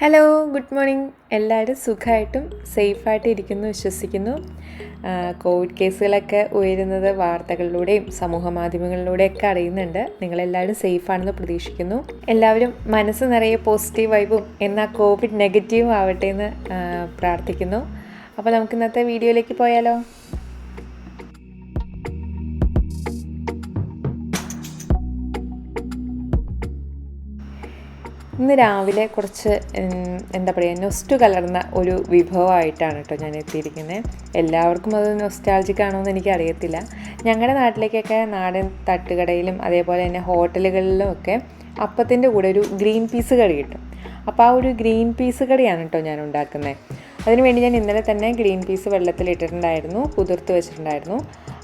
Hello, good morning. എല്ലാവരും സുഖമായിട്ടും സേഫായിട്ട് ഇരിക്കുന്നു വിശ്വസിക്കുന്നു. കോവിഡ് കേസുകളൊക്കെ ഉയരുന്നത് വാർത്തകളിലൂടെയും സമൂഹ മാധ്യമങ്ങളിലൂടെയൊക്കെ അറിയുന്നുണ്ട്. നിങ്ങളെല്ലാവരും സേഫാണെന്ന് പ്രതീക്ഷിക്കുന്നു. എല്ലാവരും മനസ്സ് നിറയെ പോസിറ്റീവ് വൈബും എന്നാൽ കോവിഡ് നെഗറ്റീവും ആവട്ടെ എന്ന് പ്രാർത്ഥിക്കുന്നു. അപ്പോൾ നമുക്ക് ഇന്നത്തെ വീഡിയോയിലേക്ക് പോയാലോ? ഇന്ന് രാവിലെ കുറച്ച് എന്താ പറയുക നൊസ്റ്റു കലർന്ന ഒരു വിഭവമായിട്ടാണ് കേട്ടോ ഞാൻ എത്തിയിരിക്കുന്നത്. എല്ലാവർക്കും അത് നൊസ്റ്റാൾജിക് ആണോ എന്ന് എനിക്കറിയത്തില്ല. ഞങ്ങളുടെ നാട്ടിലേക്കൊക്കെ നാടൻ തട്ടുകടയിലും അതേപോലെ തന്നെ ഹോട്ടലുകളിലും ഒക്കെ അപ്പത്തിൻ്റെ കൂടെ ഒരു ഗ്രീൻ പീസ് കറി കിട്ടും. അപ്പോൾ ആ ഒരു ഗ്രീൻ പീസ് കറിയാണ് കേട്ടോ ഞാൻ ഉണ്ടാക്കുന്നത്. അതിനുവേണ്ടി ഞാൻ ഇന്നലെ തന്നെ ഗ്രീൻ പീസ് വെള്ളത്തിലിട്ടിട്ടുണ്ടായിരുന്നു, കുതിർത്ത് വെച്ചിട്ടുണ്ടായിരുന്നു.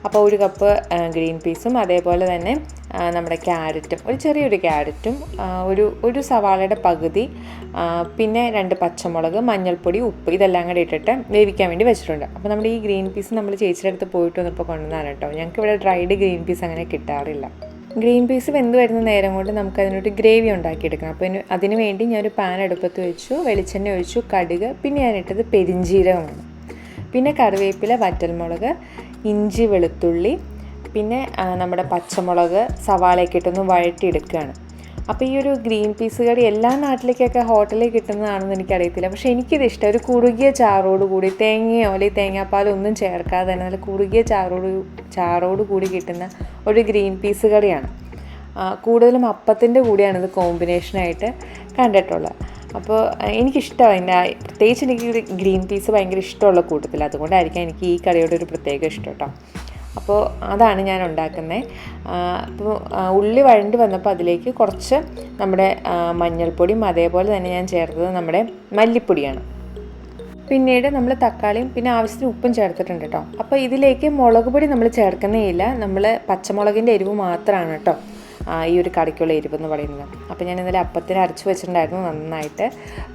അപ്പോൾ ഒരു കപ്പ് ഗ്രീൻ പീസും അതേപോലെ തന്നെ നമ്മുടെ ക്യാരറ്റും, ഒരു ചെറിയൊരു ക്യാരറ്റും, ഒരു സവാളയുടെ പകുതി, പിന്നെ 2 പച്ചമുളക്, മഞ്ഞൾപ്പൊടി, ഉപ്പ്, ഇതെല്ലാം കൂടി ഇട്ടിട്ട് വേവിക്കാൻ വേണ്ടി വെച്ചിട്ടുണ്ട്. അപ്പോൾ നമ്മുടെ ഈ ഗ്രീൻ പീസ് നമ്മൾ ചേച്ചിയുടെ അടുത്ത് പോയിട്ട് വന്നപ്പോൾ കൊണ്ടുവന്നാണ് കേട്ടോ. ഞങ്ങൾക്ക് ഇവിടെ ഡ്രൈഡ് ഗ്രീൻ പീസ് അങ്ങനെ കിട്ടാറില്ല. ഗ്രീൻ പീസ് വെന്ത് വരുന്ന നേരം കൊണ്ട് നമുക്കതിനൊരു ഗ്രേവി ഉണ്ടാക്കിയെടുക്കണം. അപ്പോൾ അതിന് വേണ്ടി ഞാനൊരു പാൻ അടുപ്പത്ത് വെച്ചു, വെളിച്ചെണ്ണ ഒഴിച്ചു, കടുക്, പിന്നെ ഞാനിട്ടത് പെരിഞ്ജീരകമാണ്, പിന്നെ കറിവേപ്പില, വറ്റൽമുളക്, ഇഞ്ചി, വെളുത്തുള്ളി, പിന്നെ നമ്മുടെ പച്ചമുളക്, സവാളയൊക്കെ ഇട്ടൊന്ന് വഴറ്റിയെടുക്കുകയാണ്. അപ്പോൾ ഈ ഒരു ഗ്രീൻ പീസ് കറി എല്ലാ നാട്ടിലേക്കൊക്കെ ഹോട്ടലിൽ കിട്ടുന്നതാണെന്ന് എനിക്കറിയത്തില്ല. പക്ഷേ എനിക്കിത് ഇഷ്ടം. ഒരു കുറുകിയ ചാറോട് കൂടി, തേങ്ങയോ അല്ലെങ്കിൽ തേങ്ങാപ്പാലോ ഒന്നും ചേർക്കാതെ തന്നെ നല്ല കുറുകിയ ചാറോട് കൂടി കിട്ടുന്ന ഒരു ഗ്രീൻ പീസ് കറിയാണ്. കൂടുതലും അപ്പത്തിൻ്റെ കൂടിയാണിത് കോമ്പിനേഷനായിട്ട് കണ്ടിട്ടുള്ളത്. അപ്പോൾ എനിക്കിഷ്ടമാണ് അതിൻ്റെ, പ്രത്യേകിച്ച് എനിക്ക് ഗ്രീൻ പീസ് ഭയങ്കര ഇഷ്ടമുള്ള കൂട്ടത്തിൽ, അതുകൊണ്ടായിരിക്കാം എനിക്ക് ഈ കറിയോട് ഒരു പ്രത്യേക ഇഷ്ടം കേട്ടോ. അപ്പോൾ അതാണ് ഞാൻ ഉണ്ടാക്കുന്നത്. അപ്പോൾ ഉള്ളി വഴണ്ടി വന്നപ്പോൾ അതിലേക്ക് കുറച്ച് നമ്മുടെ മഞ്ഞൾപ്പൊടിയും അതേപോലെ തന്നെ ഞാൻ ചേർത്തത് നമ്മുടെ മല്ലിപ്പൊടിയാണ്. പിന്നീട് നമ്മൾ തക്കാളിയും പിന്നെ ആവശ്യത്തിന് ഉപ്പും ചേർത്തിട്ടുണ്ട് കേട്ടോ. അപ്പോൾ ഇതിലേക്ക് മുളക് പൊടി നമ്മൾ ചേർക്കുന്നേ ഇല്ല, നമ്മൾ പച്ചമുളകിൻ്റെ എരിവ് മാത്രമാണ് കേട്ടോ ഈ ഒരു കറിക്കുള്ള എരിവെന്ന് പറയുന്നത്. അപ്പോൾ ഞാൻ ഇന്നലെ അപ്പത്തിന് അരച്ച് വെച്ചിട്ടുണ്ടായിരുന്നു, നന്നായിട്ട്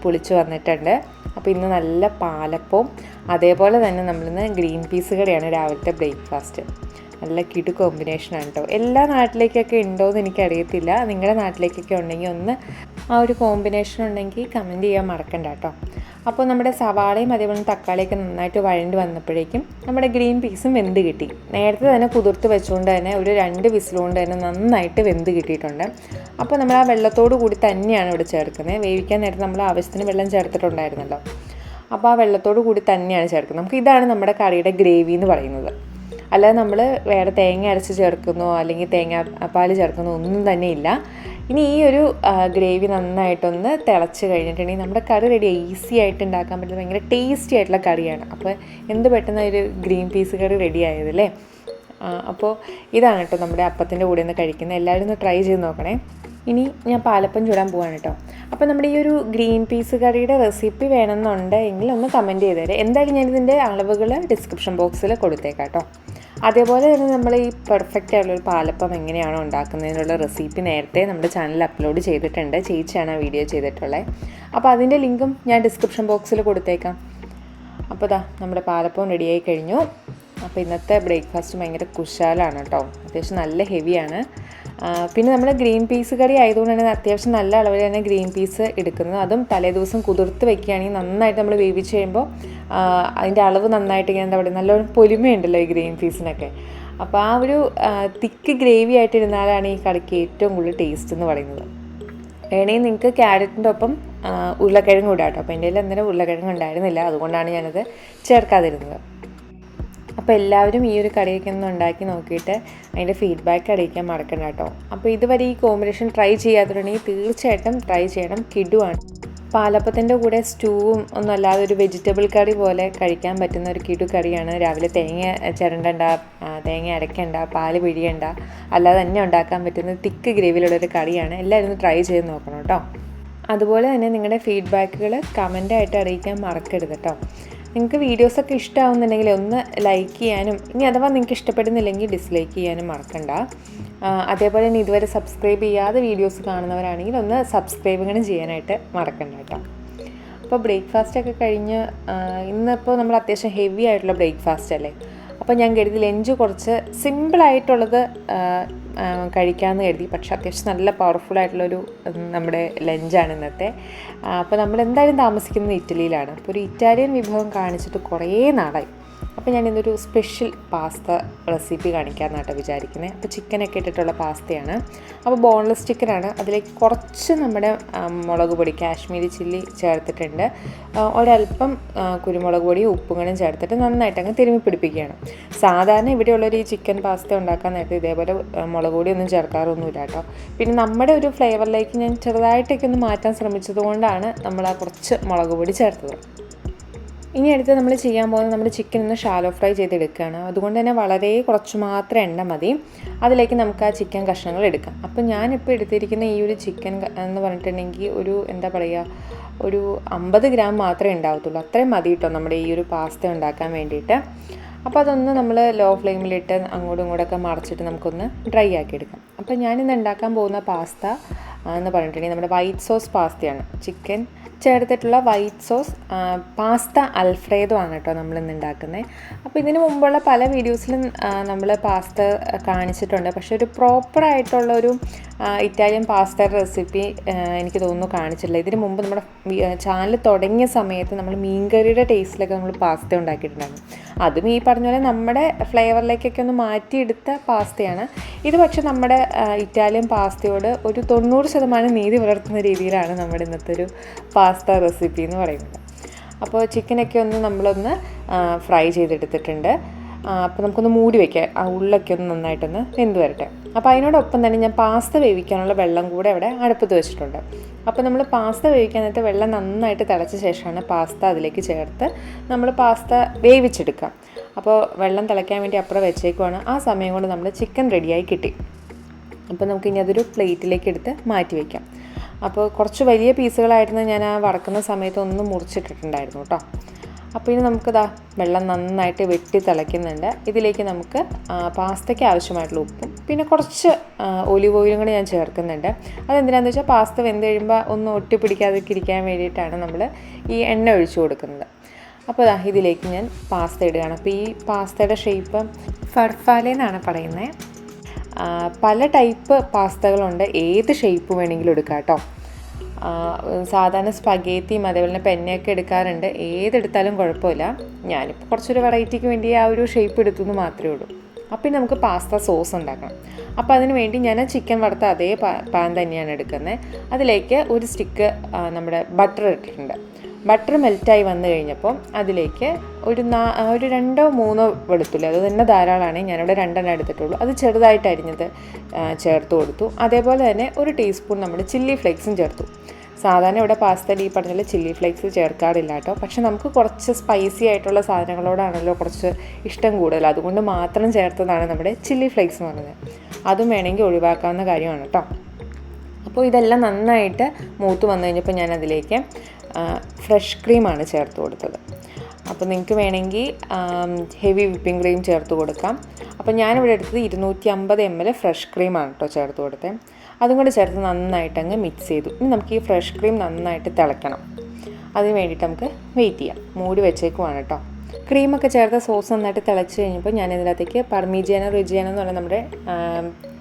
പുളിച്ച് വന്നിട്ടുണ്ട്. അപ്പോൾ ഇന്ന് നല്ല പാലപ്പവും അതേപോലെ തന്നെ നമ്മളിന്ന് ഗ്രീൻ പീസ് കറിയാണ് രാവിലത്തെ ബ്രേക്ക്ഫാസ്റ്റ്. നല്ല കിടു കോമ്പിനേഷനാണ് കേട്ടോ. എല്ലാ നാട്ടിലേക്കൊക്കെ ഉണ്ടോയെന്ന് എനിക്കറിയത്തില്ല. നിങ്ങളുടെ നാട്ടിലേക്കൊക്കെ ഉണ്ടെങ്കിൽ ഒന്ന് ആ ഒരു കോമ്പിനേഷൻ ഉണ്ടെങ്കിൽ കമൻറ്റ് ചെയ്യാൻ മറക്കണ്ട കേട്ടോ. അപ്പോൾ നമ്മുടെ സവാളയും അതേപോലെ തക്കാളിയൊക്കെ നന്നായിട്ട് വഴണ്ടി വന്നപ്പോഴേക്കും നമ്മുടെ ഗ്രീൻ പീസും വെന്ത് കിട്ടി. നേരത്തെ തന്നെ കുതിർത്ത് വെച്ചുകൊണ്ട് തന്നെ ഒരു 2 വിസിലുകൊണ്ട് തന്നെ നന്നായിട്ട് വെന്ത് കിട്ടിയിട്ടുണ്ട്. അപ്പോൾ നമ്മൾ ആ വെള്ളത്തോട് കൂടി തന്നെയാണ് ഇവിടെ ചേർക്കുന്നത്. വേവിക്കാൻ നേരത്തെ നമ്മൾ ആവശ്യത്തിന് വെള്ളം ചേർത്തിട്ടുണ്ടായിരുന്നല്ലോ. അപ്പോൾ ആ വെള്ളത്തോട് കൂടി തന്നെയാണ് ചേർക്കുന്നത്. നമുക്ക് ഇതാണ് നമ്മുടെ കറിയുടെ ഗ്രേവി എന്ന് പറയുന്നത്. അല്ലാതെ നമ്മൾ വേറെ തേങ്ങ അരച്ച് ചേർക്കുന്നോ അല്ലെങ്കിൽ തേങ്ങാപ്പാൽ ചേർക്കുന്നോ ഒന്നും തന്നെ ഇല്ല. ഇനി ഈ ഒരു ഗ്രേവി നന്നായിട്ടൊന്ന് തിളച്ച് കഴിഞ്ഞിട്ടുണ്ടെങ്കിൽ നമ്മുടെ കറി റെഡി. ഈസി ആയിട്ട് ഉണ്ടാക്കാൻ പറ്റുന്ന ഭയങ്കര ടേസ്റ്റി ആയിട്ടുള്ള കറിയാണ്. അപ്പോൾ എന്ത് പെട്ടെന്ന് ഒരു ഗ്രീൻ പീസ് കറി റെഡി ആയതല്ലേ. അപ്പോൾ ഇതാണ് കേട്ടോ നമ്മുടെ അപ്പത്തിൻ്റെ കൂടെ ഒന്ന് കഴിക്കുന്നത്. എല്ലാവരും ഒന്ന് ട്രൈ ചെയ്ത് നോക്കണേ. ഇനി ഞാൻ പാലപ്പം ചൂടാൻ പോവാണ് കേട്ടോ. അപ്പോൾ നമ്മുടെ ഈ ഒരു ഗ്രീൻ പീസ് കറിയുടെ റെസിപ്പി വേണമെന്നുണ്ടെങ്കിൽ ഒന്ന് കമൻറ്റ് ചെയ്തേരെ. എന്തായാലും ഞാനിതിൻ്റെ അളവുകൾ ഡിസ്ക്രിപ്ഷൻ ബോക്സിൽ കൊടുത്തേക്കാം കേട്ടോ. അതേപോലെ തന്നെ നമ്മൾ ഈ പെർഫെക്റ്റ് ആയിട്ടുള്ളൊരു പാലപ്പം എങ്ങനെയാണോ ഉണ്ടാക്കുന്നതിനുള്ള റെസിപ്പി നേരത്തെ നമ്മുടെ ചാനലിൽ അപ്ലോഡ് ചെയ്തിട്ടുണ്ട്. ചേച്ചിയാണ് ആ വീഡിയോ ചെയ്തിട്ടുള്ളത്. അപ്പോൾ അതിൻ്റെ ലിങ്കും ഞാൻ ഡിസ്ക്രിപ്ഷൻ ബോക്സിൽ കൊടുത്തേക്കാം. അപ്പോൾ നമ്മുടെ പാലപ്പം റെഡിയായി കഴിഞ്ഞു. അപ്പോൾ ഇന്നത്തെ ബ്രേക്ക്ഫാസ്റ്റ് ഭയങ്കര കുശാലാണ് കേട്ടോ. അത്യാവശ്യം നല്ല ഹെവിയാണ്. പിന്നെ നമ്മൾ ഗ്രീൻ പീസ് കറി ആയതുകൊണ്ട് തന്നെ അത്യാവശ്യം നല്ല അളവിൽ തന്നെ ഗ്രീൻ പീസ് എടുക്കുന്നത്. അതും തലേദിവസം കുതിർത്ത് വെക്കുകയാണെങ്കിൽ നന്നായിട്ട് നമ്മൾ വേവിച്ച് കഴിയുമ്പോൾ അതിൻ്റെ അളവ് നന്നായിട്ട് ഇങ്ങനെ എന്താ പറയുക നല്ലൊരു പൊലിമയുണ്ടല്ലോ ഈ ഗ്രീൻ പീസിനൊക്കെ. അപ്പോൾ ആ ഒരു തിക്ക് ഗ്രേവി ആയിട്ടിരുന്നാലാണ് ഈ കറിക്ക് ഏറ്റവും കൂടുതൽ ടേസ്റ്റ് എന്ന് പറയുന്നത്. വേണമെങ്കിൽ നിങ്ങൾക്ക് ക്യാരറ്റിൻ്റെ ഒപ്പം ഉരുളക്കിഴങ്ങ് ഇടാം കേട്ടോ. അപ്പോൾ എൻ്റെ കയ്യിൽ അന്നേരം ഉരുളക്കിഴങ്ങ് ഉണ്ടായിരുന്നില്ല, അതുകൊണ്ടാണ് ഞാനത് ചേർക്കാതിരുന്നത്. അപ്പോൾ എല്ലാവരും ഈ ഒരു കറിയൊക്കെ ഒന്ന് ഉണ്ടാക്കി നോക്കിയിട്ട് അതിൻ്റെ ഫീഡ്ബാക്ക് അറിയിക്കാൻ മറക്കണ്ട കേട്ടോ. അപ്പോൾ ഇതുവരെ ഈ കോമ്പിനേഷൻ ട്രൈ ചെയ്യാത്തതുണ്ടെങ്കിൽ തീർച്ചയായിട്ടും ട്രൈ ചെയ്യണം. കിടുവാണ്. പാലപ്പത്തിൻ്റെ കൂടെ സ്റ്റൂവും ഒന്നും അല്ലാതെ ഒരു വെജിറ്റബിൾ കറി പോലെ കഴിക്കാൻ പറ്റുന്ന ഒരു കിടു കറിയാണ്. രാവിലെ തേങ്ങ ചിരണ്ടണ്ട, തേങ്ങ അരയ്ക്കണ്ട, പാല് പിഴിയണ്ട, അല്ലാതെ തന്നെ ഉണ്ടാക്കാൻ പറ്റുന്ന തിക്ക് ഗ്രേവിയിലുള്ളൊരു കറിയാണ്. എല്ലാവരും ഒന്ന് ട്രൈ ചെയ്ത് നോക്കണം കേട്ടോ. അതുപോലെ തന്നെ നിങ്ങളുടെ ഫീഡ്ബാക്കുകൾ കമൻ്റായിട്ട് അറിയിക്കാൻ മറക്കരുത് കേട്ടോ. നിങ്ങൾക്ക് വീഡിയോസൊക്കെ ഇഷ്ടമാവുന്നുണ്ടെങ്കിൽ ഒന്ന് ലൈക്ക് ചെയ്യാനും, ഇനി അഥവാ നിങ്ങൾക്ക് ഇഷ്ടപ്പെടുന്നില്ലെങ്കിൽ ഡിസ്ലൈക്ക് ചെയ്യാനും മറക്കണ്ട. അതേപോലെ തന്നെ ഇതുവരെ സബ്സ്ക്രൈബ് ചെയ്യാതെ വീഡിയോസ് കാണുന്നവരാണെങ്കിൽ ഒന്ന് സബ്സ്ക്രൈബുകളും ചെയ്യാനായിട്ട് മറക്കണ്ട കേട്ടോ. അപ്പോൾ ബ്രേക്ക്ഫാസ്റ്റൊക്കെ കഴിഞ്ഞ് ഇന്നിപ്പോൾ നമ്മൾ അത്യാവശ്യം ഹെവി ആയിട്ടുള്ള ബ്രേക്ക്ഫാസ്റ്റ് അല്ലേ. അപ്പോൾ ഞാൻ കരുതി ലഞ്ച് കുറച്ച് സിമ്പിളായിട്ടുള്ളത് കഴിക്കാമെന്ന് കരുതി. പക്ഷേ അത്യാവശ്യം നല്ല പവർഫുള്ളായിട്ടുള്ളൊരു നമ്മുടെ ലഞ്ചാണ് ഇന്നത്തെ. അപ്പോൾ നമ്മളെന്തായാലും താമസിക്കുന്നത് ഇറ്റലിയിലാണ്. അപ്പോൾ ഒരു ഇറ്റാലിയൻ വിഭവം കാണിച്ചിട്ട് കുറേ നാളായി. അപ്പോൾ ഞാനിന്നൊരു സ്പെഷ്യൽ പാസ്ത റെസിപ്പി കാണിക്കാമെന്നാട്ടോ വിചാരിക്കുന്നത്. അപ്പോൾ ചിക്കനൊക്കെ ഇട്ടിട്ടുള്ള പാസ്തയാണ്. അപ്പോൾ ബോൺലെസ് ചിക്കനാണ്. അതിലേക്ക് കുറച്ച് നമ്മുടെ മുളക് പൊടി, കാശ്മീരി ചില്ലി ചേർത്തിട്ടുണ്ട്. ഒരല്പം കുരുമുളക് പൊടിയും ഉപ്പും കൂടെ ചേർത്തിട്ട് നന്നായിട്ട് അങ്ങ് തിരുമ്മി പിടിപ്പിക്കുകയാണ്. സാധാരണ ഇവിടെയുള്ളൊരു ഈ ചിക്കൻ പാസ്ത ഉണ്ടാക്കാൻ നേരത്തെ ഇതേപോലെ മുളക് പൊടിയൊന്നും ചേർക്കാറൊന്നുമില്ല കേട്ടോ. പിന്നെ നമ്മുടെ ഒരു ഫ്ലേവറിലേക്ക് ഞാൻ ചെറുതായിട്ടൊക്കെ ഒന്ന് മാറ്റാൻ ശ്രമിച്ചത് കൊണ്ടാണ് നമ്മൾ ആ കുറച്ച് മുളക് പൊടി ചേർത്തത്. ഇനി അടുത്ത് നമ്മൾ ചെയ്യാൻ പോകുന്നത് നമ്മുടെ ചിക്കൻ ഒന്ന് ഷാലോ ഫ്രൈ ചെയ്തെടുക്കുകയാണ്. അതുകൊണ്ട് തന്നെ വളരെ കുറച്ച് മാത്രം എണ്ണ മതി. അതിലേക്ക് നമുക്ക് ആ ചിക്കൻ കഷ്ണങ്ങൾ എടുക്കാം. അപ്പോൾ ഞാനിപ്പോൾ എടുത്തിരിക്കുന്ന ഈ ഒരു ചിക്കൻ എന്ന് പറഞ്ഞിട്ടുണ്ടെങ്കിൽ ഒരു എന്താ പറയുക, ഒരു 50 ഗ്രാം മാത്രമേ ഉണ്ടാവത്തുള്ളൂ. അത്രയും മതി കേട്ടോ നമ്മുടെ ഈ ഒരു പാസ്ത ഉണ്ടാക്കാൻ വേണ്ടിയിട്ട്. അപ്പോൾ അതൊന്ന് നമ്മൾ ലോ ഫ്ലെയിമിലിട്ട് അങ്ങോട്ടും ഇങ്ങോട്ടൊക്കെ മറച്ചിട്ട് നമുക്കൊന്ന് ഡ്രൈ ആക്കി എടുക്കാം. അപ്പോൾ ഞാനിന്ന് ഉണ്ടാക്കാൻ പോകുന്ന പാസ്ത എന്ന് പറഞ്ഞിട്ടുണ്ടെങ്കിൽ നമ്മുടെ വൈറ്റ് സോസ് പാസ്തയാണ്. ചിക്കൻ ചേർത്തിട്ടുള്ള വൈറ്റ് സോസ് പാസ്ത അൽഫ്രേഡോ ആണ് കേട്ടോ നമ്മളിന്ന് ഉണ്ടാക്കുന്നത്. അപ്പോൾ ഇതിന് മുമ്പുള്ള പല വീഡിയോസിലും നമ്മൾ പാസ്ത കാണിച്ചിട്ടുണ്ട്. പക്ഷേ ഒരു പ്രോപ്പറായിട്ടുള്ളൊരു ഇറ്റാലിയൻ പാസ്ത റെസിപ്പി എനിക്ക് തോന്നുന്നു കാണിച്ചിട്ടില്ല. ഇതിന് മുമ്പ് നമ്മുടെ ചാനൽ തുടങ്ങിയ സമയത്ത് നമ്മൾ മീൻകറിയുടെ ടേസ്റ്റിലൊക്കെ നമ്മൾ പാസ്ത ഉണ്ടാക്കിയിട്ടുണ്ടായിരുന്നു. അതും ഈ പറഞ്ഞ പോലെ നമ്മുടെ ഫ്ലേവറിലേക്കൊക്കെ ഒന്ന് മാറ്റിയെടുത്ത പാസ്തയാണ് ഇത്. പക്ഷേ നമ്മുടെ ഇറ്റാലിയൻ പാസ്തയോട് ഒരു 90% നീതി പുലർത്തുന്ന രീതിയിലാണ് നമ്മുടെ ഇന്നത്തെ ഒരു പാസ്ത റെസിപ്പി എന്ന് പറയുന്നത്. അപ്പോൾ ചിക്കനൊക്കെ ഒന്ന് നമ്മളൊന്ന് ഫ്രൈ ചെയ്തെടുത്തിട്ടുണ്ട്. അപ്പോൾ നമുക്കൊന്ന് മൂടി വയ്ക്കാം, ആ ഉള്ളൊക്കെ ഒന്ന് നന്നായിട്ടൊന്ന് വെന്ത് വരട്ടെ. അപ്പോൾ അതിനോടൊപ്പം തന്നെ ഞാൻ പാസ്ത വേവിക്കാനുള്ള വെള്ളം കൂടെ അവിടെ അടുപ്പത്ത് വെച്ചിട്ടുണ്ട്. അപ്പോൾ നമ്മൾ പാസ്ത വേവിക്കാനായിട്ട് വെള്ളം നന്നായിട്ട് തിളച്ച ശേഷമാണ് പാസ്ത അതിലേക്ക് ചേർത്ത് നമ്മൾ പാസ്ത വേവിച്ചെടുക്കാം. അപ്പോൾ വെള്ളം തിളയ്ക്കാൻ വേണ്ടി അപ്പുറം വെച്ചേക്കുവാണ്. ആ സമയം കൊണ്ട് നമ്മൾ ചിക്കൻ റെഡിയായി കിട്ടി. അപ്പോൾ നമുക്കിനി അതൊരു പ്ലേറ്റിലേക്ക് എടുത്ത് മാറ്റി വയ്ക്കാം. അപ്പോൾ കുറച്ച് വലിയ പീസുകളായിരുന്നു ഞാൻ ആ വറക്കുന്ന സമയത്ത് ഒന്ന് മുറിച്ചിട്ടിട്ടുണ്ടായിരുന്നു കേട്ടോ. അപ്പോൾ ഇനി നമുക്കിതാ വെള്ളം നന്നായിട്ട് വെട്ടി തിളയ്ക്കുന്നുണ്ട്. ഇതിലേക്ക് നമുക്ക് പാസ്തയ്ക്ക് ആവശ്യമായിട്ടുള്ള ഉപ്പും പിന്നെ കുറച്ച് ഒലിവ് ഓയിലും കൂടി ഞാൻ ചേർക്കുന്നുണ്ട്. അതെന്തിനാണെന്ന് വെച്ചാൽ പാസ്ത വെന്ത് കഴിയുമ്പോൾ ഒന്ന് ഒട്ടിപ്പിടിക്കാതൊക്കെ ഇരിക്കാൻ വേണ്ടിയിട്ടാണ് നമ്മൾ ഈ എണ്ണ ഒഴിച്ചു കൊടുക്കുന്നത്. അപ്പോൾ ഇതിലേക്ക് ഞാൻ പാസ്ത ഇടുകയാണ്. അപ്പോൾ ഈ പാസ്തയുടെ ഷേപ്പ് ഫർഫാലെ എന്നാണ് പറയുന്നത്. പല ടൈപ്പ് പാസ്തകളുണ്ട്, ഏത് ഷേപ്പ് വേണമെങ്കിലും എടുക്കാം കേട്ടോ. സാധാരണ സ്പഗേത്തിയും അതേപോലെ തന്നെ പെന്നയൊക്കെ എടുക്കാറുണ്ട്. ഏതെടുത്താലും കുഴപ്പമില്ല. ഞാനിപ്പോൾ കുറച്ചൊരു വെറൈറ്റിക്ക് വേണ്ടി ആ ഒരു ഷേപ്പ് എടുത്തു എന്ന് മാത്രമേ ഉള്ളൂ. അപ്പോൾ നമുക്ക് പാസ്ത സോസ് ഉണ്ടാക്കണം. അപ്പോൾ അതിന് വേണ്ടി ഞാൻ ചിക്കൻ വറുത്ത അതേ പാൻ തന്നെയാണ് എടുക്കുന്നത്. അതിലേക്ക് ഒരു സ്റ്റിക്ക് നമ്മുടെ ബട്ടർ ഇട്ടിട്ടുണ്ട്. ബട്ടർ മെൽറ്റായി വന്നു കഴിഞ്ഞപ്പോൾ അതിലേക്ക് ഒരു 2-3 വെളുത്തുള്ളി, അത് തന്നെ ധാരാളമാണ്, ഞാനിവിടെ 2 എടുത്തിട്ടുള്ളൂ. അത് ചെറുതായിട്ട് അരിഞ്ഞത് ചേർത്ത് കൊടുത്തു. അതേപോലെ തന്നെ 1 ടീസ്പൂൺ നമ്മുടെ ചില്ലി ഫ്ലേക്സും ചേർത്തു. സാധാരണ ഇവിടെ പാസ്തയിൽ ഈ പറഞ്ഞ ചില്ലി ഫ്ലേക്സ് ചേർക്കാറില്ല കേട്ടോ. പക്ഷെ നമുക്ക് കുറച്ച് സ്പൈസി ആയിട്ടുള്ള സാധനങ്ങളോടാണല്ലോ കുറച്ച് ഇഷ്ടം കൂടുതൽ, അതുകൊണ്ട് മാത്രം ചേർത്തതാണ് നമ്മുടെ ചില്ലി ഫ്ലേക്സ് എന്ന് പറയുന്നത്. അതും വേണമെങ്കിൽ ഒഴിവാക്കാവുന്ന കാര്യമാണ് കേട്ടോ. അപ്പോൾ ഇതെല്ലാം നന്നായിട്ട് മൂത്ത് വന്നു കഴിഞ്ഞപ്പോൾ ഞാൻ അതിലേക്ക് ഫ്രഷ് ക്രീമാണ് ചേർത്ത് കൊടുത്തത്. അപ്പോൾ നിങ്ങൾക്ക് വേണമെങ്കിൽ ഹെവി വിപ്പിംഗ് ക്രീം ചേർത്ത് കൊടുക്കാം. അപ്പോൾ ഞാനിവിടെ എടുത്തത് 250 ml ഫ്രഷ് ക്രീമാണ് കേട്ടോ ചേർത്ത് കൊടുത്തത്. അതും കൂടി ചേർത്ത് നന്നായിട്ട് അങ്ങ് മിക്സ് ചെയ്തു. ഇനി നമുക്ക് ഈ ഫ്രഷ് ക്രീം നന്നായിട്ട് തിളയ്ക്കണം. അതിന് വേണ്ടിയിട്ട് നമുക്ക് വെയിറ്റ് ചെയ്യാം. മൂടി വെച്ചേക്കുവാണ് കേട്ടോ. ക്രീമൊക്കെ ചേർത്ത് സോസ് നന്നായിട്ട് തിളച്ച് കഴിഞ്ഞപ്പോൾ ഞാൻ ഇതിനകത്തേക്ക് പർമിജിയാനോ റിജിയാനോ എന്ന് പറഞ്ഞാൽ നമ്മുടെ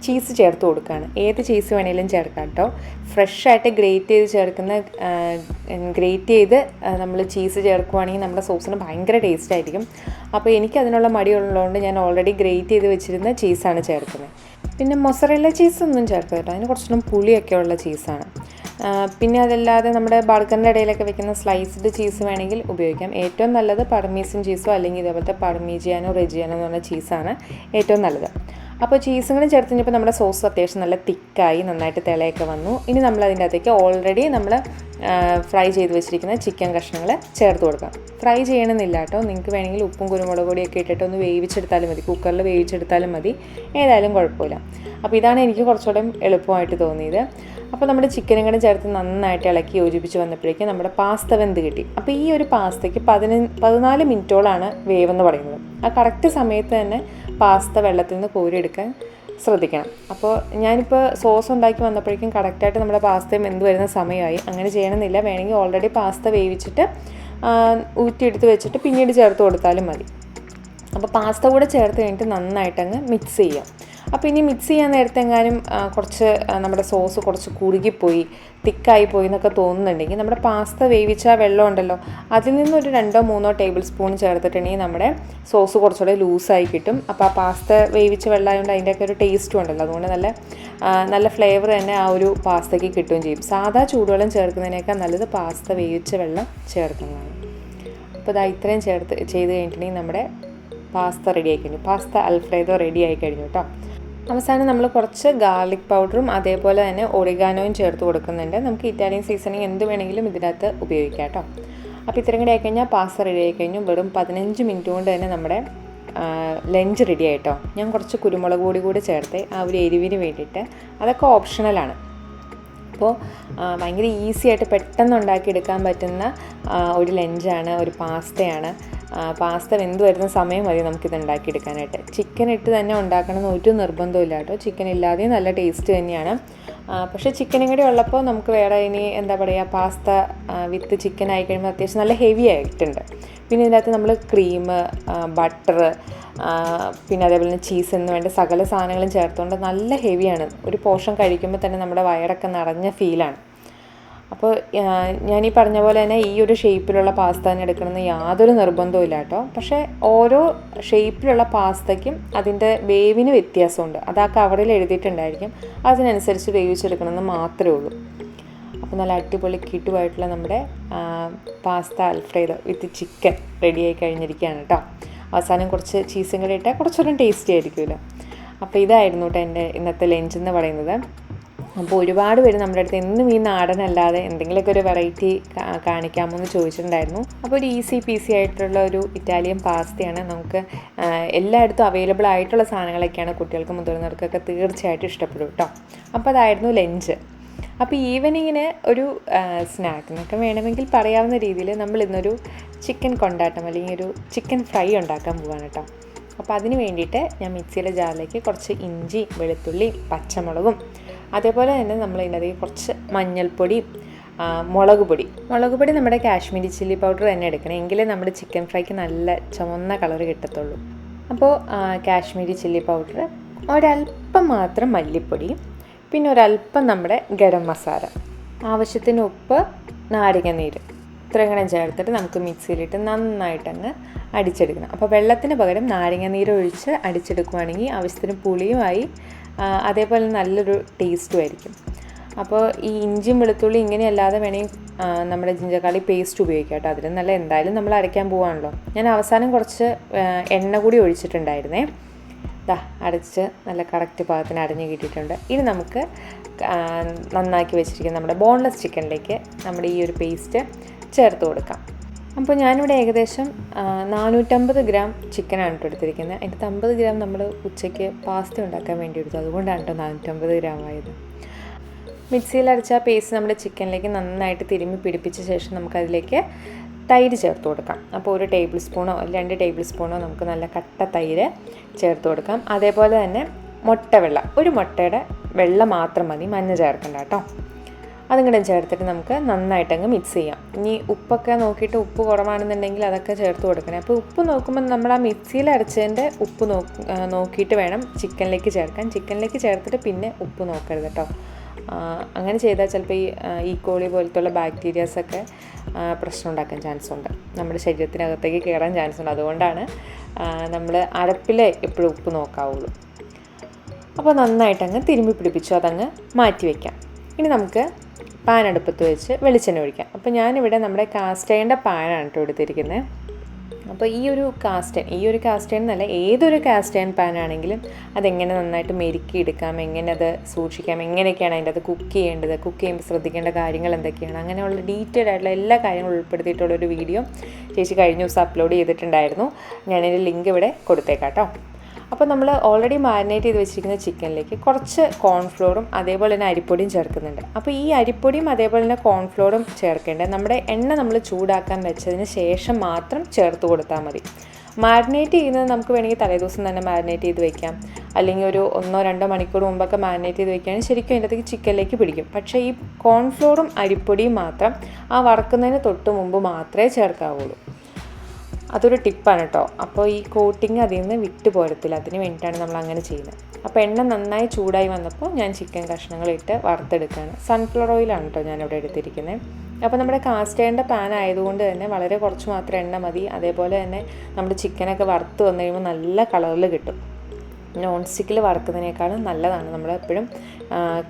ചീസ് ചേർത്ത് കൊടുക്കുകയാണ്. ഏത് ചീസ് വേണമെങ്കിലും ചേർക്കാം കേട്ടോ. ഫ്രഷായിട്ട് ഗ്രേറ്റ് ചെയ്ത് നമ്മൾ ചീസ് ചേർക്കുവാണെങ്കിൽ നമ്മുടെ സോസിന് ഭയങ്കര ടേസ്റ്റ് ആയിരിക്കും. അപ്പോൾ എനിക്കതിനുള്ള മടിയുള്ളതുകൊണ്ട് ഞാൻ ഓൾറെഡി ഗ്രേറ്റ് ചെയ്ത് വെച്ചിരുന്ന ചീസാണ് ചേർക്കുന്നത്. പിന്നെ മൊസറല്ല ചീസൊന്നും ചേർത്ത് കേട്ടോ, അതിന് കുറച്ചുകൂടെ പുളിയൊക്കെ ഉള്ള ചീസാണ്. പിന്നെ അതല്ലാതെ നമ്മുടെ ബർഗറിൻ്റെ ഇടയിലൊക്കെ വെക്കുന്ന സ്ലൈസ്ഡ് ചീസ് വേണമെങ്കിൽ ഉപയോഗിക്കാം. ഏറ്റവും നല്ലത് പർമീസൻ ചീസോ അല്ലെങ്കിൽ ഇതേപോലത്തെ പർമിജിയാനോ റെജിയാനോ എന്ന് പറഞ്ഞ ചീസാണ് ഏറ്റവും നല്ലത്. അപ്പോൾ ചീസും കൂടി ചേർത്ത് കഴിഞ്ഞപ്പോൾ നമ്മുടെ സോസ് അത്യാവശ്യം നല്ല തിക്കായി നന്നായിട്ട് തിളയൊക്കെ വന്നു. ഇനി നമ്മൾ അതിൻ്റെ അകത്തേക്ക് ഓൾറെഡി നമ്മൾ ഫ്രൈ ചെയ്ത് വെച്ചിരിക്കുന്ന ചിക്കൻ കഷ്ണങ്ങൾ ചേർത്ത് കൊടുക്കാം. ഫ്രൈ ചെയ്യണമെന്നില്ല കേട്ടോ, നിങ്ങൾക്ക് വേണമെങ്കിൽ ഉപ്പും കുരുമുളക് പൊടിയൊക്കെ ഇട്ടിട്ട് ഒന്ന് വേവിച്ചെടുത്താലും മതി, കുക്കറിൽ വേവിച്ചെടുത്താലും മതി, ഏതായാലും കുഴപ്പമില്ല. അപ്പോൾ ഇതാണ് എനിക്ക് കുറച്ചുകൂടെ എളുപ്പമായിട്ട് തോന്നിയത്. അപ്പോൾ നമ്മുടെ ചിക്കനും കൂടെ ചേർത്ത് നന്നായിട്ട് ഇളക്കി യോജിപ്പിച്ച് വന്നപ്പോഴേക്കും നമ്മുടെ പാസ്ത വെന്ത് കിട്ടി. അപ്പോൾ ഈ ഒരു പാസ്തയ്ക്ക് 14 മിനിറ്റോളാണ് വേവെന്ന് പറയുന്നത്. ആ കറക്റ്റ് സമയത്ത് തന്നെ പാസ്ത വെള്ളത്തിൽ നിന്ന് കോരിയെടുക്കാൻ ശ്രദ്ധിക്കണം. അപ്പോൾ ഞാനിപ്പോൾ സോസ് ഉണ്ടാക്കി വന്നപ്പോഴേക്കും കറക്റ്റായിട്ട് നമ്മുടെ പാസ്തയും വെന്ത് വരുന്ന സമയമായി. അങ്ങനെ ചെയ്യണമെന്നില്ല, വേണമെങ്കിൽ ഓൾറെഡി പാസ്ത വേവിച്ചിട്ട് ഊറ്റിയെടുത്ത് വെച്ചിട്ട് പിന്നീട് ചേർത്ത് കൊടുത്താലും മതി. അപ്പോൾ പാസ്ത കൂടെ ചേർത്ത് കഴിഞ്ഞിട്ട് നന്നായിട്ട് അങ്ങ് മിക്സ് ചെയ്യാം. അപ്പോൾ ഇനി മിക്സ് ചെയ്യാൻ നേരത്തെങ്ങാനും കുറച്ച് നമ്മുടെ സോസ് കുറച്ച് കുറുകിപ്പോയി, തിക്കായി പോയി എന്നൊക്കെ തോന്നുന്നുണ്ടെങ്കിൽ നമ്മുടെ പാസ്ത വേവിച്ച വെള്ളം ഉണ്ടല്ലോ, അതിൽ നിന്നൊരു 2-3 ടേബിൾ സ്പൂൺ ചേർത്തിട്ടുണ്ടെങ്കിൽ നമ്മുടെ സോസ് കുറച്ചുകൂടെ ലൂസായി കിട്ടും. അപ്പോൾ ആ പാസ്ത വേവിച്ച വെള്ളമായതുകൊണ്ട് അതിൻ്റെയൊക്കെ ഒരു ടേസ്റ്റും ഉണ്ടല്ലോ, അതുകൊണ്ട് നല്ല ഫ്ലേവർ തന്നെ ആ ഒരു പാസ്തയ്ക്ക് കിട്ടുകയും ചെയ്യും. സാധാ ചൂടുവെള്ളം ചേർക്കുന്നതിനേക്കാൾ നല്ലത് പാസ്ത വേവിച്ച വെള്ളം ചേർക്കുന്നതാണ്. അപ്പോൾ ഇതാ ഇത്രയും ചെയ്ത് കഴിഞ്ഞിട്ടുണ്ടെങ്കിൽ നമ്മുടെ പാസ്ത റെഡി ആയി കഴിഞ്ഞു. പാസ്ത അൽഫ്രേഡോ റെഡി ആയി കഴിഞ്ഞു കേട്ടോ. അവസാനം നമ്മൾ കുറച്ച് ഗാർലിക് പൗഡറും അതേപോലെ തന്നെ ഒറിഗാനോയും ചേർത്ത് കൊടുക്കുന്നുണ്ട്. നമുക്ക് ഇറ്റാലിയൻ സീസണിങ് എന്ത് വേണമെങ്കിലും ഇതിനകത്ത് ഉപയോഗിക്കാം കേട്ടോ. അപ്പോൾ ഇത്രയും കൂടി ആയിക്കഴിഞ്ഞാൽ പാസ്ത റെഡി ആയി കഴിഞ്ഞു. വെറും 15 മിനിറ്റ് കൊണ്ട് തന്നെ നമ്മുടെ ലഞ്ച് റെഡി ആയിട്ടോ. ഞാൻ കുറച്ച് കുരുമുളക് പൊടി കൂടി ചേർത്ത് ആ ഒരു എരിവിന് വേണ്ടിയിട്ട്. അതൊക്കെ ഓപ്ഷണലാണ്. അപ്പോൾ ഭയങ്കര ഈസി ആയിട്ട് പെട്ടെന്ന് ഉണ്ടാക്കിയെടുക്കാൻ പറ്റുന്ന ഒരു ലഞ്ചാണ്, ഒരു പാസ്തയാണ്. പാസ്ത വെന്ത് വരുന്ന സമയം മതി നമുക്കിത് ഉണ്ടാക്കിയെടുക്കാനായിട്ട്. ചിക്കൻ ഇട്ട് തന്നെ ഉണ്ടാക്കണമെന്ന് ഒരു നിർബന്ധമില്ല കേട്ടോ. ചിക്കൻ ഇല്ലാതെയും നല്ല ടേസ്റ്റ് തന്നെയാണ്. പക്ഷേ ചിക്കനും കൂടി ഉള്ളപ്പോൾ നമുക്ക് വേറെ ഇനി എന്താ പറയുക, പാസ്ത വിത്ത് ചിക്കൻ ആയി കഴിയുമ്പോൾ അത്യാവശ്യം നല്ല ഹെവി ആയിട്ടുണ്ട്. പിന്നെ ഇതിനകത്ത് നമ്മൾ ക്രീം, ബട്ടർ, പിന്നെ അതേപോലെ തന്നെ ചീസ് എന്ന് വേണ്ട സകല സാധനങ്ങളും ചേർത്തുകൊണ്ട് നല്ല ഹെവിയാണ്. ഒരു പോർഷൻ കഴിക്കുമ്പോൾ തന്നെ നമ്മുടെ വയറൊക്കെ നിറഞ്ഞ ഫീലാണ്. അപ്പോൾ ഞാനീ പറഞ്ഞ പോലെ തന്നെ ഈ ഒരു ഷേപ്പിലുള്ള പാസ്ത തന്നെ എടുക്കണമെന്ന് യാതൊരു നിർബന്ധവും ഇല്ല കേട്ടോ. പക്ഷേ ഓരോ ഷേപ്പിലുള്ള പാസ്തയ്ക്കും അതിൻ്റെ വേവിന് വ്യത്യാസമുണ്ട്. അത് ആ കവറിൽ എഴുതിയിട്ടുണ്ടായിരിക്കും, അതിനനുസരിച്ച് വേവിച്ചെടുക്കണമെന്ന് മാത്രമേ ഉള്ളൂ. അപ്പോൾ നല്ല അടിപൊളി കിട്ടുമായിട്ടുള്ള നമ്മുടെ പാസ്ത അൽഫ്രേഡോ വിത്ത് ചിക്കൻ റെഡിയായി കഴിഞ്ഞിരിക്കുകയാണ് കേട്ടോ. അവസാനം കുറച്ച് ചീസും കൂടി ഇട്ടാൽ കുറച്ചുകൂടെ ടേസ്റ്റി ആയിരിക്കുമല്ലോ. അപ്പോൾ ഇതായിരുന്നു കേട്ടോ എൻ്റെ ഇന്നത്തെ ലഞ്ച് എന്ന് പറയുന്നത്. അപ്പോൾ ഒരുപാട് പേര് നമ്മുടെ അടുത്ത് എന്നും ഈ നാടനല്ലാതെ എന്തെങ്കിലുമൊക്കെ ഒരു വെറൈറ്റി കാണിക്കാമോ എന്ന് ചോദിച്ചിട്ടുണ്ടായിരുന്നു. അപ്പോൾ ഒരു ഈസി പീസി ആയിട്ടുള്ള ഒരു ഇറ്റാലിയൻ പാസ്തയാണ്. നമുക്ക് എല്ലായിടത്തും അവൈലബിൾ ആയിട്ടുള്ള സാധനങ്ങളൊക്കെയാണ്. കുട്ടികൾക്കും മുതിർന്നവർക്കൊക്കെ തീർച്ചയായിട്ടും ഇഷ്ടപ്പെടും കേട്ടോ. അപ്പോൾ അതായിരുന്നു ലഞ്ച്. അപ്പോൾ ഈവനിങ്ങിന് ഒരു സ്നാക്കിനൊക്കെ വേണമെങ്കിൽ പറയാവുന്ന രീതിയിൽ നമ്മൾ ഇന്നൊരു ചിക്കൻ കൊണ്ടാട്ടം അല്ലെങ്കിൽ ഒരു ചിക്കൻ ഫ്രൈ ഉണ്ടാക്കാൻ പോവാണ് കേട്ടോ. അപ്പോൾ അതിന് വേണ്ടിയിട്ട് ഞാൻ മിക്സിയുടെ ജാറിലേക്ക് കുറച്ച് ഇഞ്ചി, വെളുത്തുള്ളി, പച്ചമുളകും അതേപോലെ തന്നെ നമ്മൾ ഇതിനകത്തേക്ക് കുറച്ച് മഞ്ഞൾപ്പൊടി, മുളക് പൊടി നമ്മുടെ കാശ്മീരി ചില്ലി പൗഡർ തന്നെ എടുക്കണം, എങ്കിലേ നമ്മുടെ ചിക്കൻ ഫ്രൈക്ക് നല്ല ചുവന്ന കളർ കിട്ടത്തുള്ളൂ. അപ്പോൾ കാശ്മീരി ചില്ലി പൗഡർ, ഒരല്പം മാത്രം മല്ലിപ്പൊടി, പിന്നെ ഒരല്പം നമ്മുടെ ഗരം മസാല, ആവശ്യത്തിന് ഉപ്പ്, നാരങ്ങ നീര്, ഇത്രയും കൂടെ ചേർത്തിട്ട് നമുക്ക് മിക്സിയിലിട്ട് നന്നായിട്ടങ്ങ് അടിച്ചെടുക്കണം. അപ്പോൾ വെള്ളത്തിന് പകരം നാരങ്ങ നീര് ഒഴിച്ച് അടിച്ചെടുക്കുകയാണെങ്കിൽ ആവശ്യത്തിന് പുളിയുമായി അതേപോലെ നല്ലൊരു ടേസ്റ്റും ആയിരിക്കും. അപ്പോൾ ഈ ഇഞ്ചിയും വെളുത്തുള്ളി ഇങ്ങനെയല്ലാതെ വേണമെങ്കിൽ നമ്മുടെ ജിഞ്ചർ ഗാർലിക് പേസ്റ്റ് ഉപയോഗിക്കാം കേട്ടോ. അതിന് നല്ല എന്തായാലും നമ്മൾ അരയ്ക്കാൻ പോവാണല്ലോ. ഞാൻ അവസാനം കുറച്ച് എണ്ണ കൂടി ഒഴിച്ചിട്ടുണ്ടായിരുന്നേ. അടച്ച് നല്ല കറക്റ്റ് പാകത്തിന് അടഞ്ഞ് കിട്ടിയിട്ടുണ്ട്. ഇനി നമുക്ക് നന്നാക്കി വെച്ചിരിക്കുന്ന നമ്മുടെ ബോൺലെസ് ചിക്കനിലേക്ക് നമ്മുടെ ഈ ഒരു പേസ്റ്റ് ചേർത്ത് കൊടുക്കാം. അപ്പോൾ ഞാനിവിടെ ഏകദേശം 450 ഗ്രാം ചിക്കനാണ് കേട്ടോ എടുത്തിരിക്കുന്നത്. അതിൻ്റെ 50 ഗ്രാം നമ്മൾ ഉച്ചയ്ക്ക് പാസ്ത ഉണ്ടാക്കാൻ വേണ്ടി എടുത്തു, അതുകൊണ്ടാണ് കേട്ടോ 450 ഗ്രാം ആയത്. മിക്സിയിൽ അരച്ച പേസ്റ്റ് നമ്മുടെ ചിക്കനിലേക്ക് നന്നായിട്ട് തിരുമ്മി പിടിപ്പിച്ച ശേഷം നമുക്കതിലേക്ക് തൈര് ചേർത്ത് കൊടുക്കാം. അപ്പോൾ 1 ടേബിൾ സ്പൂണോ 2 ടേബിൾ സ്പൂണോ നമുക്ക് നല്ല കട്ട തൈര് ചേർത്ത് കൊടുക്കാം. അതേപോലെ തന്നെ മുട്ടവെള്ള, ഒരു മുട്ടയുടെ വെള്ള മാത്രം മതി, മഞ്ഞ ചേർക്കണ്ട കേട്ടോ. അതും കൂടെ ചേർത്തിട്ട് നമുക്ക് നന്നായിട്ടങ്ങ് മിക്സ് ചെയ്യാം. ഇനി ഉപ്പൊക്കെ നോക്കിയിട്ട് ഉപ്പ് കുറവാണെന്നുണ്ടെങ്കിൽ അതൊക്കെ ചേർത്ത് കൊടുക്കണേ. അപ്പോൾ ഉപ്പ് നോക്കുമ്പോൾ നമ്മൾ ആ മിക്സിയിൽ അരച്ചതിൻ്റെ ഉപ്പ് നോക്കിയിട്ട് വേണം ചിക്കനിലേക്ക് ചേർക്കാൻ. ചിക്കനിലേക്ക് ചേർത്തിട്ട് പിന്നെ ഉപ്പ് നോക്കരുത് കേട്ടോ. അങ്ങനെ ചെയ്താൽ ചിലപ്പോൾ ഈ കോളി പോലത്തുള്ള ബാക്ടീരിയാസൊക്കെ പ്രശ്നം ഉണ്ടാക്കാൻ ചാൻസ് ഉണ്ട്, നമ്മുടെ ശരീരത്തിനകത്തേക്ക് കയറാൻ ചാൻസ് ഉണ്ട്. അതുകൊണ്ടാണ് നമ്മൾ അരപ്പിൽ എപ്പോഴും ഉപ്പ് നോക്കാവുള്ളൂ. അപ്പോൾ നന്നായിട്ടങ്ങ് തിരുമ്പി പിടിപ്പിച്ചു അതങ്ങ് മാറ്റി വയ്ക്കാം. ഇനി നമുക്ക് പാൻ അടുപ്പത്ത് വെച്ച് വെളിച്ചെണ്ണ ഒഴിക്കാം. അപ്പോൾ ഞാനിവിടെ നമ്മുടെ കാസ്റ്റ് അയണിൻ്റെ പാനാണ് കേട്ടോ എടുത്തിരിക്കുന്നത്. അപ്പോൾ ഈ ഒരു കാസ്റ്റ് അയൺ എന്നല്ല, ഏതൊരു കാസ്റ്റ് അയൺ പാനാണെങ്കിലും അതെങ്ങനെ നന്നായിട്ട് മെരുക്കിയെടുക്കാം, എങ്ങനെ അത് സൂക്ഷിക്കാം, എങ്ങനെയൊക്കെയാണ് അതിൻ്റെ അത് കുക്ക് ചെയ്യേണ്ടത്, കുക്ക് ചെയ്യുമ്പോൾ ശ്രദ്ധിക്കേണ്ട കാര്യങ്ങൾ എന്തൊക്കെയാണ്, അങ്ങനെയുള്ള ഡീറ്റെയിൽ ആയിട്ടുള്ള എല്ലാ കാര്യങ്ങളും ഉൾപ്പെടുത്തിയിട്ടുള്ളൊരു വീഡിയോ ചേച്ചി കഴിഞ്ഞ ദിവസം അപ്ലോഡ് ചെയ്തിട്ടുണ്ടായിരുന്നു. ഞാനതിൻ്റെ ലിങ്ക് ഇവിടെ കൊടുത്തേക്കാം കേട്ടോ. അപ്പോൾ നമ്മൾ ഓൾറെഡി മാരിനേറ്റ് ചെയ്ത് വെച്ചിരിക്കുന്ന ചിക്കനിലേക്ക് കുറച്ച് കോൺഫ്ലോറും അതേപോലെ തന്നെ അരിപ്പൊടിയും ചേർക്കുന്നുണ്ട്. അപ്പോൾ ഈ അരിപ്പൊടിയും അതേപോലെ തന്നെ കോൺഫ്ലോറും ചേർക്കേണ്ടത് നമ്മുടെ എണ്ണ നമ്മൾ ചൂടാക്കാൻ വെച്ചതിന് ശേഷം മാത്രം ചേർത്ത് കൊടുത്താൽ മതി. മാരിനേറ്റ് ചെയ്യുന്നത് നമുക്ക് വേണമെങ്കിൽ തലേദിവസം തന്നെ മാരിനേറ്റ് ചെയ്ത് വെക്കാം, അല്ലെങ്കിൽ ഒരു 1-2 മണിക്കൂർ മുമ്പൊക്കെ മാരിനേറ്റ് ചെയ്ത് വെക്കുകയാണെങ്കിൽ ശരിക്കും അതിൻ്റെത്തേക്ക് ചിക്കനിലേക്ക് പിടിക്കും. പക്ഷേ ഈ കോൺഫ്ലോറും അരിപ്പൊടിയും മാത്രം ആ വറക്കുന്നതിന് തൊട്ട് മുമ്പ് മാത്രമേ ചേർക്കാവുള്ളൂ. അതൊരു ടിപ്പാണ് കേട്ടോ. അപ്പോൾ ഈ കോട്ടിങ് അതിൽ നിന്ന് വിട്ടു പോരത്തില്ല, അതിന് വേണ്ടിയിട്ടാണ് നമ്മൾ അങ്ങനെ ചെയ്യുന്നത്. അപ്പോൾ എണ്ണ നന്നായി ചൂടായി വന്നപ്പോൾ ഞാൻ ചിക്കൻ കഷ്ണങ്ങളിട്ട് വറുത്തെടുക്കുകയാണ്. സൺഫ്ലവർ ഓയിലാണ് കേട്ടോ ഞാനിവിടെ എടുത്തിരിക്കുന്നത്. അപ്പോൾ നമ്മുടെ കാസ്റ്റ് അയണിൻ്റെ പാൻ ആയതുകൊണ്ട് തന്നെ വളരെ കുറച്ച് മാത്രം എണ്ണ മതി. അതേപോലെ തന്നെ നമ്മുടെ ചിക്കനൊക്കെ വറുത്ത് വന്നു കഴിയുമ്പോൾ നല്ല കളറിൽ കിട്ടും. നോൺ സ്റ്റിക്കിൽ വറുക്കുന്നതിനേക്കാളും നല്ലതാണ് നമ്മൾ എപ്പോഴും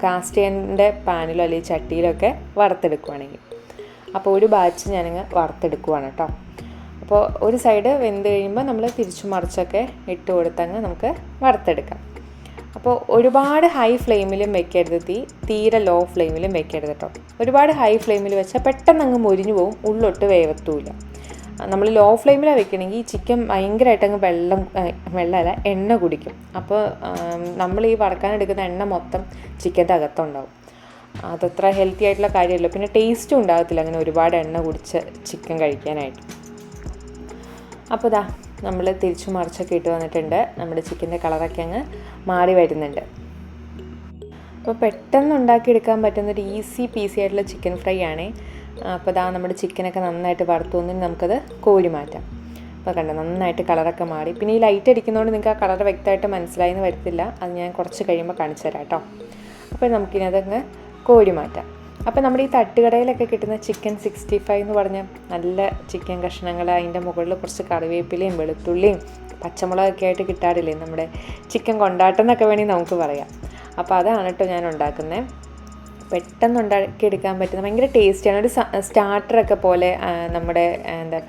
കാസ്റ്റ് അയണിൻ്റെ പാനിലോ അല്ലെങ്കിൽ ചട്ടിയിലൊക്കെ വറുത്തെടുക്കുകയാണെങ്കിൽ. അപ്പോൾ ഒരു ബാച്ച് ഞാനങ്ങ് വറുത്തെടുക്കുവാണ് കേട്ടോ. അപ്പോൾ ഒരു സൈഡ് വെന്ത് കഴിയുമ്പോൾ നമ്മൾ തിരിച്ചു മറിച്ചൊക്കെ ഇട്ട് കൊടുത്തങ്ങ് നമുക്ക് വറുത്തെടുക്കാം. അപ്പോൾ ഒരുപാട് ഹൈ ഫ്ലെയിമിലും വെക്കരുത്, തീരെ ലോ ഫ്ലെയിമിലും വെക്കരുത് കേട്ടോ. ഒരുപാട് ഹൈ ഫ്ലെയിമിൽ വെച്ചാൽ പെട്ടെന്ന് അങ്ങ് മുരിഞ്ഞു പോവും, ഉള്ളൊട്ട് വേവത്തുമില്ല. നമ്മൾ ലോ ഫ്ലെയിമിലാണ് വെക്കണമെങ്കിൽ ഈ ചിക്കൻ ഭയങ്കരമായിട്ട് അങ്ങ് വെള്ളമല്ല എണ്ണ കുടിക്കും. അപ്പോൾ നമ്മൾ ഈ വറക്കാനെടുക്കുന്ന എണ്ണ മൊത്തം ചിക്കൻ്റെ അകത്തുണ്ടാവും. അതത്ര ഹെൽത്തി ആയിട്ടുള്ള കാര്യമല്ല, പിന്നെ ടേസ്റ്റും ഉണ്ടാകത്തില്ല അങ്ങനെ ഒരുപാട് എണ്ണ കുടിച്ച് ചിക്കൻ കഴിക്കാനായിട്ട്. അപ്പോൾ ഇതാ നമ്മൾ തിരിച്ചു മറിച്ചൊക്കെ ഇട്ട് വന്നിട്ടുണ്ട്. നമ്മുടെ ചിക്കൻ്റെ കളറൊക്കെ അങ്ങ് മാറി വരുന്നുണ്ട്. അപ്പോൾ പെട്ടെന്ന് ഉണ്ടാക്കിയെടുക്കാൻ പറ്റുന്നൊരു ഈസി പീസി ആയിട്ടുള്ള ചിക്കൻ ഫ്രൈ ആണ്. അപ്പോൾ ഇതാ നമ്മുടെ ചിക്കനൊക്കെ നന്നായിട്ട് വറുത്തു വന്നിട്ട് നമുക്കത് കോരി മാറ്റാം. അപ്പോൾ കണ്ടോ നന്നായിട്ട് കളറൊക്കെ മാറി. പിന്നെ ഈ ലൈറ്റ് അടിക്കുന്നതുകൊണ്ട് നിങ്ങൾക്ക് ആ കളർ വ്യക്തമായിട്ട് മനസ്സിലായെന്ന് വരത്തില്ല, അത് ഞാൻ കുറച്ച് കഴിയുമ്പോൾ കാണിച്ചു തരാം കേട്ടോ. അപ്പോൾ നമുക്കിനി അതങ്ങ് കോരി മാറ്റാം. അപ്പോൾ നമ്മുടെ ഈ തട്ടുകടയിലൊക്കെ കിട്ടുന്ന ചിക്കൻ 65 എന്ന് പറഞ്ഞ നല്ല ചിക്കൻ കഷ്ണങ്ങൾ, അതിൻ്റെ മുകളിൽ കുറച്ച് കറിവേപ്പിലയും വെളുത്തുള്ളിയും പച്ചമുളകൊക്കെ ആയിട്ട് കിട്ടാറില്ലേ, നമ്മുടെ ചിക്കൻ കൊണ്ടാട്ടം എന്നൊക്കെ വേണമെങ്കിൽ നമുക്ക് പറയാം. അപ്പോൾ അതാണ് കേട്ടോ ഞാൻ ഉണ്ടാക്കുന്നത്. പെട്ടെന്ന് ഉണ്ടാക്കിയെടുക്കാൻ പറ്റുന്ന ഭയങ്കര ടേസ്റ്റിയാണ്. ഒരു സ്റ്റാർട്ടറൊക്കെ പോലെ നമ്മുടെ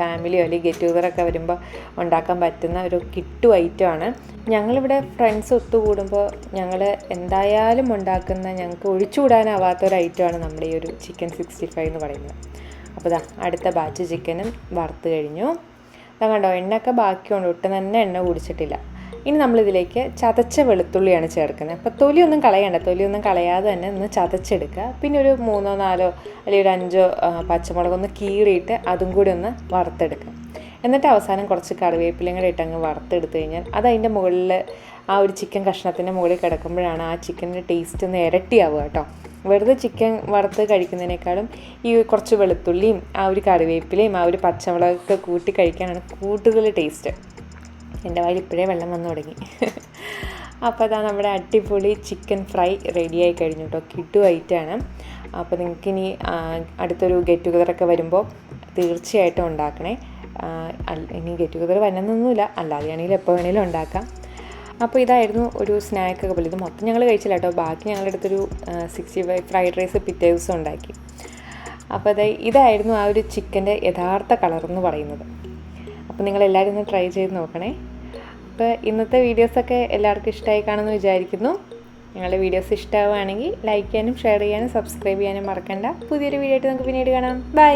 ഫാമിലിയോ അല്ലെങ്കിൽ ഗെറ്റ് ടുഗദറൊക്കെ വരുമ്പോൾ ഉണ്ടാക്കാൻ പറ്റുന്ന ഒരു കിട്ടു ഐറ്റമാണ്. ഞങ്ങളിവിടെ ഫ്രണ്ട്സ് ഒത്തുകൂടുമ്പോൾ ഞങ്ങൾ എന്തായാലും ഉണ്ടാക്കുന്ന, ഞങ്ങൾക്ക് ഒഴിച്ചുകൂടാനാവാത്ത ഒരു ഐറ്റമാണ് നമ്മുടെ ഈ ഒരു ചിക്കൻ 65 എന്ന് പറയുന്നത്. അപ്പോൾ ഇതാ അടുത്ത ബാച്ച് ചിക്കനും വറുത്ത് കഴിഞ്ഞു. അതാ കണ്ടോ എണ്ണയൊക്കെ ബാക്കിയുണ്ട്, ഒട്ടും തന്നെ എണ്ണ കുടിച്ചിട്ടില്ല. ഇനി നമ്മളിതിലേക്ക് ചതച്ച വെളുത്തുള്ളിയാണ് ചേർക്കുന്നത്. അപ്പോൾ തൊലിയൊന്നും കളയണ്ട, തൊലിയൊന്നും കളയാതെ തന്നെ ഒന്ന് ചതച്ചെടുക്കുക. പിന്നെ ഒരു 3 4 അല്ലെങ്കിൽ ഒരു 5 പച്ചമുളകൊന്ന് കീറിയിട്ട് അതും കൂടി ഒന്ന് വറുത്തെടുക്കുക. എന്നിട്ട് അവസാനം കുറച്ച് കറിവേപ്പിലയും കൂടെ ഇട്ടങ്ങ് വറുത്തെടുത്ത് കഴിഞ്ഞാൽ അത് അതിൻ്റെ മുകളിൽ ആ ഒരു ചിക്കൻ കഷ്ണത്തിൻ്റെ മുകളിൽ കിടക്കുമ്പോഴാണ് ആ ചിക്കൻ്റെ ടേസ്റ്റ് ഒന്ന് ഇരട്ടിയാവുക കേട്ടോ. വെറുതെ ചിക്കൻ വറുത്ത് കഴിക്കുന്നതിനേക്കാളും ഈ കുറച്ച് വെളുത്തുള്ളിയും ആ ഒരു കറിവേപ്പിലയും ആ ഒരു പച്ചമുളകൊക്കെ കൂട്ടി കഴിക്കാനാണ് കൂടുതൽ ടേസ്റ്റ്. എൻ്റെ വായിൽ ഇപ്പോഴേ വെള്ളം വന്നു തുടങ്ങി. അപ്പോൾ അതാ നമ്മുടെ അടിപൊളി ചിക്കൻ ഫ്രൈ റെഡിയായി കഴിഞ്ഞു കേട്ടോ. കിട്ടു ഐറ്റാണ്. അപ്പോൾ നിങ്ങൾക്കിനി അടുത്തൊരു ഗെറ്റ് ടുഗദറൊക്കെ വരുമ്പോൾ തീർച്ചയായിട്ടും ഉണ്ടാക്കണേ. ഇനി ഗെറ്റ് ടുഗദർ വരണമെന്നൊന്നുമില്ല, അല്ലാതെയാണെങ്കിൽ എപ്പോൾ വേണമെങ്കിലും ഉണ്ടാക്കാം. അപ്പോൾ ഇതായിരുന്നു ഒരു സ്നാക്കൊക്കെ പോലെ. ഇത് മൊത്തം ഞങ്ങൾ കഴിച്ചില്ല കേട്ടോ, ബാക്കി ഞങ്ങളുടെ അടുത്തൊരു 65 ഫ്രൈഡ് റൈസ് പിറ്റേ ദിവസം ഉണ്ടാക്കി. അപ്പോൾ ഇതായിരുന്നു ആ ഒരു ചിക്കൻ്റെ യഥാർത്ഥ കളറെന്ന് പറയുന്നത്. അപ്പോൾ നിങ്ങളെല്ലാവരും ഒന്ന് ട്രൈ ചെയ്ത് നോക്കണേ. അപ്പോൾ ഇന്നത്തെ വീഡിയോസൊക്കെ എല്ലാവർക്കും ഇഷ്ടമായി കാണുമെന്ന് വിചാരിക്കുന്നു. നിങ്ങളുടെ വീഡിയോസ് ഇഷ്ടമാവുകയാണെങ്കിൽ ലൈക്ക് ചെയ്യാനും ഷെയർ ചെയ്യാനും സബ്സ്ക്രൈബ് ചെയ്യാനും മറക്കണ്ട. പുതിയൊരു വീഡിയോ ആയിട്ട് നമുക്ക് പിന്നീട് കാണാം. ബൈ.